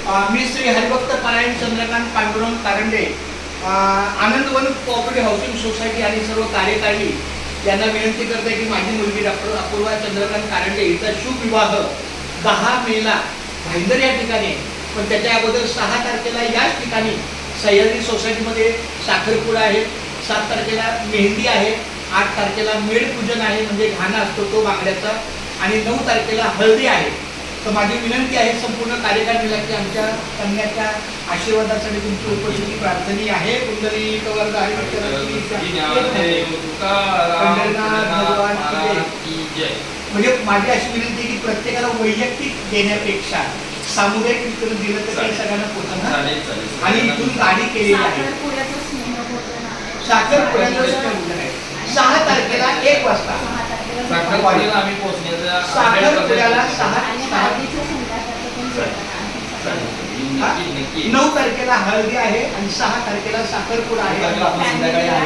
मी Shri Haribhakta Parayan Chandrakant Pandurang Karande, Anandvan cooperative housing society आणि सर्व कार्यकारी यांना विनंती करते की माझी मुलगी डॉक्टर अपूर्वा चंद्रकांत कारंडे हिचा शुभ विवाह 10 मेला भाईंदर या ठिकाणी, पण त्याच्या अगोदर 6 तारखेला याच ठिकाणी सह्याद्री सोसायटीमध्ये साखरपुडा आहे, 7 तारखेला मेहंदी आहे, 8 तारखेला मेढ पूजन आहे म्हणजे घाणा असतो तो बांगड्याचा, आणि 9 तारखेला हळदी आहे. तर माझी विनंती आहे संपूर्ण कार्यकारिणीला की आमच्या कन्याच्या आशीर्वादासाठी तुमची उपस्थिती प्रार्थनीय आहे. कुंडली वर्ग आहे म्हणजे माझी अशी विनंती आहे की प्रत्येकाला वैयक्तिक देण्यापेक्षा सामुदायिक वितरण दिलं तर ते सगळ्यांना पोहोचणार. आणि इथून गाडी केलेली आहे साखरपुड्याचं 6 तारखेला 1 वाजता आम्ही पोहोचण्याचा साखरपुड्याला 9 तारखेला हळदी आहे आणि 6 तारखेला साखरपुडा आहे.